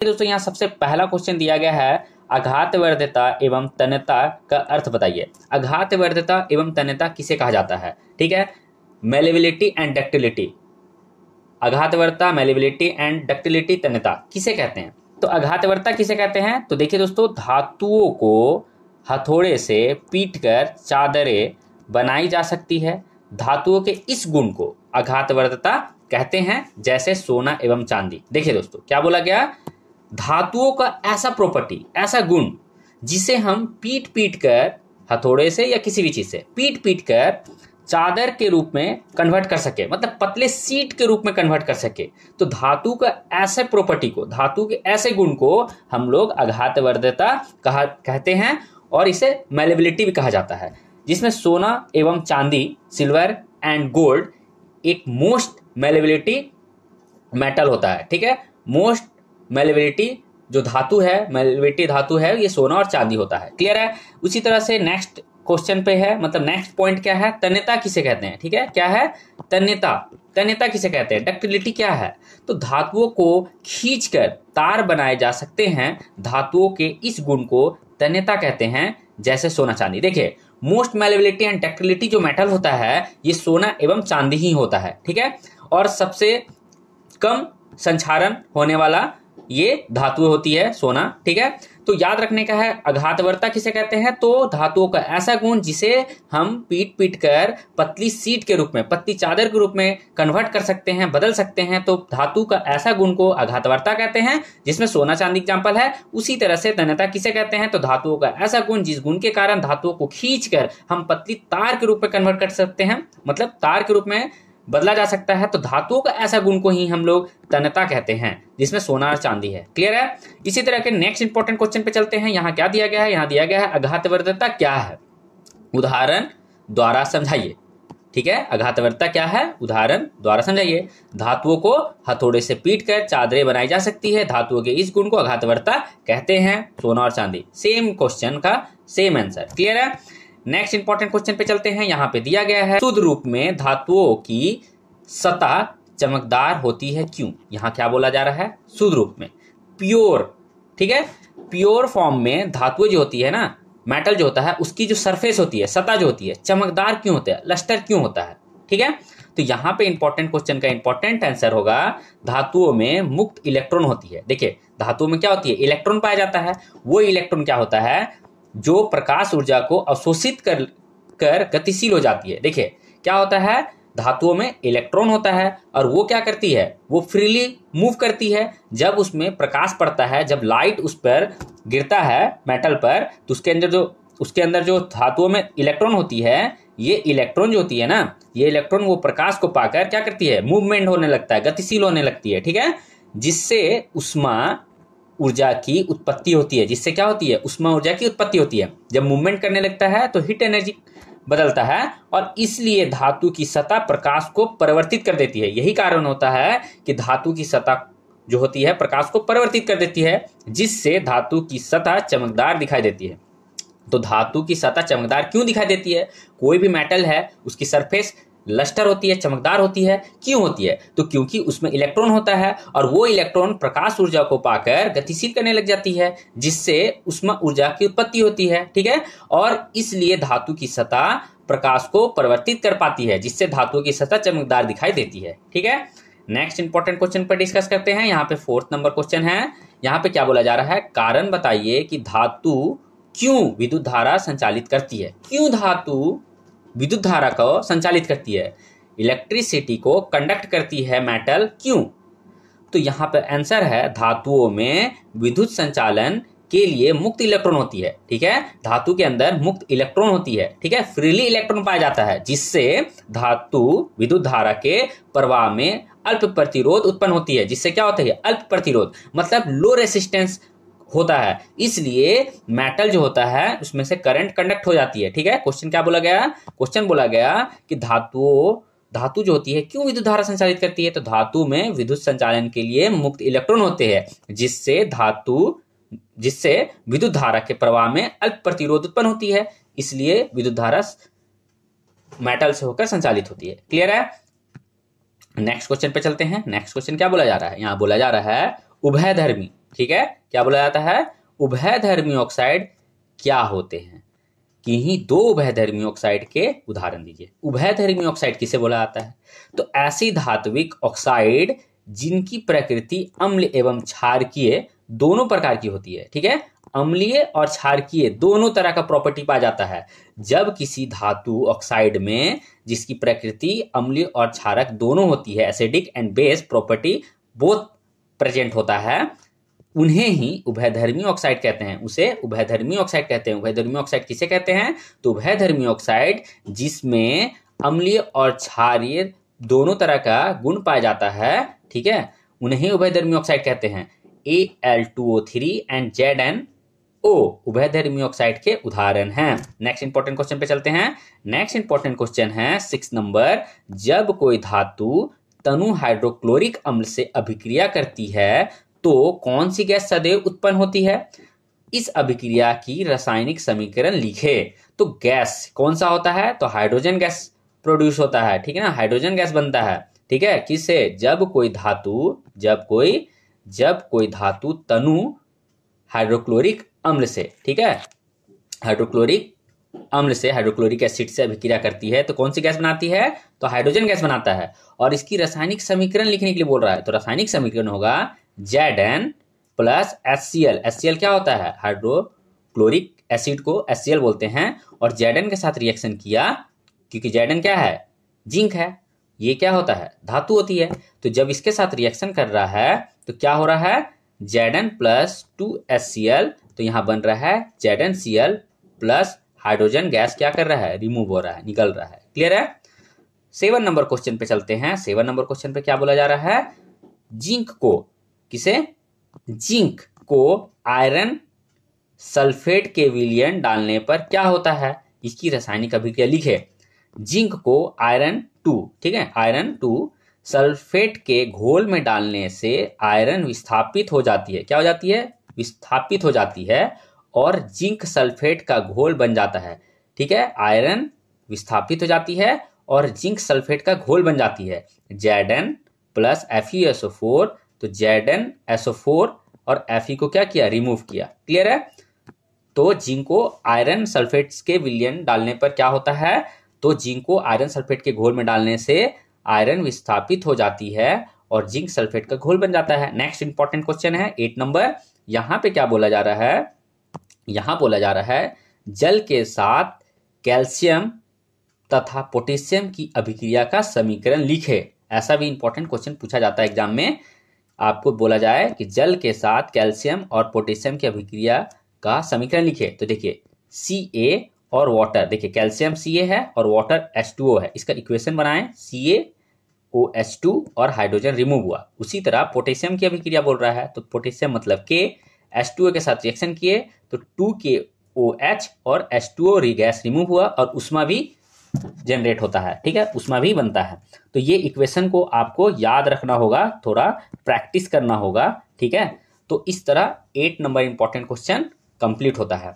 दोस्तों यहाँ सबसे पहला क्वेश्चन दिया गया है, आघातवर्ध्यता एवं तन्यता का अर्थ बताइए। आघातवर्ध्यता एवं तन्यता किसे कहा जाता है? ठीक है, मेलेबिलिटी एंड डक्टिलिटी। आघातवर्ता, मेलेबिलिटी एंड डक्टिलिटी, तन्यता किसे कहते हैं? तो आघातवर्ता किसे कहते हैं? तो देखिए दोस्तों, धातुओं को हथौड़े से पीटकर चादरें बनाई जा सकती है। धातुओं के इस गुण को आघातवर्ता कहते हैं, जैसे सोना एवं चांदी। देखिए दोस्तों, क्या बोला गया? धातुओं का ऐसा प्रॉपर्टी, ऐसा गुण जिसे हम पीट पीट कर, हथौड़े से या किसी भी चीज से पीट पीट कर चादर के रूप में कन्वर्ट कर सके, मतलब पतले सीट के रूप में कन्वर्ट कर सके। तो धातु का ऐसे प्रॉपर्टी को, धातु के ऐसे गुण को हम लोग आघातवर्ध्यता कहते हैं, और इसे मेलेबिलिटी भी कहा जाता है, जिसमें सोना एवं चांदी, सिल्वर एंड गोल्ड एक मोस्ट मेलेबिलिटी मेटल होता है। ठीक है, मोस्ट मेलेबिलिटी जो धातु है, मेलेबिलिटी धातु है, ये सोना और चांदी होता है। क्लियर है? उसी तरह से नेक्स्ट क्वेश्चन पे है, मतलब नेक्स्ट पॉइंट क्या है? तन्यता किसे कहते हैं? ठीक है, क्या है? तन्यता। तन्यता किसे कहते हैं? डक्टिलिटी क्या है? तो धातुओं को खींचकर तार बनाए जा सकते हैं। धातुओं के इस गुण को तन्यता कहते हैं, जैसे सोना चांदी। देखिए, मोस्ट मेलेबिलिटी एंड डक्टिलिटी जो मेटल होता है, ये सोना एवं चांदी ही होता है। ठीक है, और सबसे कम संक्षारण होने वाला ये धातु होती है, सोना। ठीक है, तो याद रखने का है, आघातवर्ता किसे कहते हैं? तो धातुओं का ऐसा गुण जिसे हम पीट पीट कर पतली सीट के रूप में, पतली चादर के रूप में कन्वर्ट कर सकते हैं, बदल सकते हैं। तो धातु का ऐसा गुण को आघातवर्ता कहते हैं, जिसमें सोना चांदी एग्जाम्पल है। उसी तरह से तन्यता किसे कहते हैं? तो धातुओं का ऐसा गुण जिस गुण के कारण धातुओं को खींचकर हम पतली तार के रूप में कन्वर्ट कर सकते हैं, मतलब तार के रूप में बदला जा सकता है। तो धातुओं का ऐसा गुण को ही हम लोग तन्यता कहते हैं, जिसमें सोना और चांदी है। क्लियर है? इसी तरह के नेक्स्ट इंपॉर्टेंट क्वेश्चन पे चलते हैं। यहाँ क्या दिया गया है? यहाँ दिया गया है, आघातवर्ध्यता क्या है? उदाहरण द्वारा समझाइए। ठीक है, आघातवर्ता क्या है? उदाहरण द्वारा समझाइए। धातुओं को हथौड़े से पीटकर चादरें बनाई जा सकती है। धातुओं के इस गुण को आघातवर्ता कहते हैं, सोना और चांदी। सेम क्वेश्चन का सेम आंसर। क्लियर है? नेक्स्ट इंपॉर्टेंट क्वेश्चन पे चलते हैं। यहाँ पे दिया गया है, शुद्ध रूप में धातुओं की सतह चमकदार होती है, क्यों? यहाँ क्या बोला जा रहा है? शुद्ध रूप में, प्योर। ठीक है, प्योर फॉर्म में धातुएं जो होती है ना, मेटल जो होता है, उसकी जो सरफेस होती है, सतह जो होती है, चमकदार क्यों होता है? लस्टर क्यों होता है? ठीक है, तो यहाँ पे इंपॉर्टेंट क्वेश्चन का इंपॉर्टेंट आंसर होगा, धातुओं में मुक्त इलेक्ट्रॉन होती है। देखिए, धातुओं में क्या होती है? इलेक्ट्रॉन पाया जाता है। वो इलेक्ट्रॉन क्या होता है? जो प्रकाश ऊर्जा को अवशोषित कर गतिशील हो जाती है। देखिए, क्या होता है? धातुओं में इलेक्ट्रॉन होता है, और वो क्या करती है? वो फ्रीली मूव करती है। जब उसमें प्रकाश पड़ता है, जब लाइट उस पर गिरता है मेटल पर, तो उसके अंदर जो धातुओं में इलेक्ट्रॉन होती है, ये इलेक्ट्रॉन जो होती है ना, ये इलेक्ट्रॉन वो प्रकाश को पाकर क्या करती है? मूवमेंट होने लगता है, गतिशील होने लगती है। ठीक है, जिससे उष्मा ऊर्जा की उत्पत्ति होती है। जिससे क्या होती है? उष्मा ऊर्जा की उत्पत्ति होती है। जब मूवमेंट करने लगता है तो हीट एनर्जी बदलता है, और इसलिए धातु की सतह प्रकाश को परिवर्तित कर देती है। यही कारण होता है कि धातु की सतह जो होती है प्रकाश को परिवर्तित कर देती है, जिससे धातु की सतह चमकदार दिखाई देती है। तो धातु की सतह चमकदार क्यों दिखाई देती है? कोई भी मेटल है, उसकी सरफेस लस्टर होती है, चमकदार होती है। क्यों होती है? तो क्योंकि उसमें इलेक्ट्रॉन होता है, और वो इलेक्ट्रॉन प्रकाश ऊर्जा को पाकर गतिशील करने लग जाती है, जिससे उष्मा ऊर्जा की उत्पत्ति होती है। ठीक है, और इसलिए धातु की सतह प्रकाश को परिवर्तित कर पाती है, जिससे धातु की सतह चमकदार दिखाई देती है। ठीक है, नेक्स्ट इंपॉर्टेंट क्वेश्चन पर डिस्कस करते हैं। यहाँ पे 4th नंबर क्वेश्चन है। यहाँ पे क्या बोला जा रहा है? कारण बताइए कि धातु क्यों विद्युत धारा संचालित करती है। क्यों धातु विद्युत धारा को संचालित करती है? इलेक्ट्रिसिटी को कंडक्ट करती है मेटल, क्यों? तो यहाँ पे आंसर है, धातुओं में विद्युत संचालन के लिए मुक्त इलेक्ट्रॉन होती है। ठीक है, धातु के अंदर मुक्त इलेक्ट्रॉन होती है। ठीक है, फ्रीली इलेक्ट्रॉन पाया जाता है, जिससे धातु विद्युत धारा के प्रवाह में अल्प प्रतिरोध उत्पन्न होती है। जिससे क्या होता है? अल्प प्रतिरोध मतलब लो रेसिस्टेंस होता है, इसलिए मेटल जो होता है उसमें से करंट कंडक्ट हो जाती है। ठीक है, क्वेश्चन क्या बोला गया? क्वेश्चन बोला गया कि धातु जो होती है क्यों विद्युत धारा संचालित करती है? तो धातु में विद्युत संचालन के लिए मुक्त इलेक्ट्रॉन होते हैं, जिससे विद्युत धारा के प्रवाह में अल्प प्रतिरोध उत्पन्न होती है, इसलिए विद्युत धारा मेटल से होकर संचालित होती है। क्लियर है? नेक्स्ट क्वेश्चन पे चलते हैं। नेक्स्ट क्वेश्चन क्या बोला जा रहा है? यहाँ बोला जा रहा है, उभयधर्मी ठीक है, क्या बोला जाता है, उभयधर्मी ऑक्साइड क्या होते हैं, किन्हीं दो उभयधर्मी ऑक्साइड के उदाहरण दीजिए। उभयधर्मी ऑक्साइड किसे बोला जाता है, तो ऐसी धात्विक ऑक्साइड जिनकी प्रकृति अम्ल एवं क्षारकीय दोनों प्रकार की होती है। ठीक है, अम्लीय और क्षारकीय दोनों तरह का प्रॉपर्टी पाया जाता है। जब किसी धातु ऑक्साइड में जिसकी प्रकृति अम्लीय और क्षारक दोनों होती है, acidic and base property both present होता है, उन्हें ही उभयधर्मी ऑक्साइड कहते हैं, उसे उभयधर्मी ऑक्साइड कहते हैं। उभयधर्मी ऑक्साइड किसे कहते हैं, तो उभयधर्मी ऑक्साइड जिसमें अम्लीय और क्षारीय दोनों तरह का गुण पाया जाता है, ठीक है, उन्हें उभयधर्मी ऑक्साइड कहते हैं। Al2O3 एंड ZnO उभयधर्मी ऑक्साइड के उदाहरण हैं। नेक्स्ट इंपॉर्टेंट क्वेश्चन पे चलते हैं। नेक्स्ट इंपॉर्टेंट क्वेश्चन है 6 नंबर, जब कोई धातु तनु हाइड्रोक्लोरिक अम्ल से अभिक्रिया करती है तो कौन सी गैस सदैव उत्पन्न होती है, इस अभिक्रिया की रासायनिक समीकरण लिखे। तो गैस कौन सा होता है, तो हाइड्रोजन गैस प्रोड्यूस होता है, ठीक है ना, हाइड्रोजन गैस बनता है, ठीक है, किससे, जब कोई धातु तनु हाइड्रोक्लोरिक अम्ल से, ठीक है, हाइड्रोक्लोरिक अम्ल से हाइड्रोक्लोरिक एसिड से अभिक्रिया करती है तो कौन सी गैस बनाती है, तो हाइड्रोजन गैस बनाता है। और इसकी रासायनिक समीकरण लिखने के लिए बोल रहा है, तो रासायनिक समीकरण होगा Zn प्लस HCl। HCl क्या होता है, हाइड्रोक्लोरिक एसिड को HCl बोलते हैं, और Zn के साथ रिएक्शन किया, क्योंकि Zn क्या है, जिंक है, ये क्या होता है, धातु होती है, तो जब इसके साथ रिएक्शन कर रहा है तो क्या हो रहा है, Zn प्लस 2HCl, तो यहां बन रहा है ZnCl प्लस हाइड्रोजन गैस क्या कर रहा है, रिमूव हो रहा है, निकल रहा है। क्लियर है। 7 नंबर क्वेश्चन पे चलते हैं। 7 नंबर क्वेश्चन पे क्या बोला जा रहा है, जिंक को, किसे, जिंक को आयरन सल्फेट के विलयन डालने पर क्या होता है, इसकी रासायनिक अभिक्रिया लिखे। जिंक को आयरन 2, ठीक है, आयरन 2 सल्फेट के घोल में डालने से आयरन विस्थापित हो जाती है, क्या हो जाती है, विस्थापित हो जाती है, और जिंक सल्फेट का घोल बन जाता है। ठीक है, आयरन विस्थापित हो जाती है और जिंक सल्फेट का घोल बन जाती है। Zn प्लस FeSO4, तो ZnSO4 और Fe को क्या किया, रिमूव किया। क्लियर है। तो जिंक को आयरन सल्फेट के विलयन डालने पर क्या होता है, तो जिंक को आयरन सल्फेट के घोल में डालने से आयरन विस्थापित हो जाती है और जिंक सल्फेट का घोल बन जाता है। नेक्स्ट इंपॉर्टेंट क्वेश्चन है 8 नंबर। यहां पे क्या बोला जा रहा है, यहां बोला जा रहा है जल के साथ कैल्शियम तथा पोटेशियम की अभिक्रिया का समीकरण लिखे। ऐसा भी इंपॉर्टेंट क्वेश्चन पूछा जाता है एग्जाम में, आपको बोला जाए कि जल के साथ कैल्शियम और पोटेशियम की अभिक्रिया का समीकरण लिखे। तो देखिए Ca और वाटर, देखिए कैल्शियम Ca है और वाटर H2O है, इसका इक्वेशन बनाएं, CaOH2 और हाइड्रोजन रिमूव हुआ। उसी तरह पोटेशियम की अभिक्रिया बोल रहा है, तो पोटेशियम मतलब K, H2O के साथ रिएक्शन किए तो 2KOH और H2O गैस रिमूव हुआ और उष्मा भी जनरेट होता है, ठीक है, उष्मा भी बनता है। तो ये इक्वेशन को आपको याद रखना होगा, थोड़ा प्रैक्टिस करना होगा, ठीक है। तो इस तरह 8 नंबर इंपॉर्टेंट क्वेश्चन कंप्लीट होता है।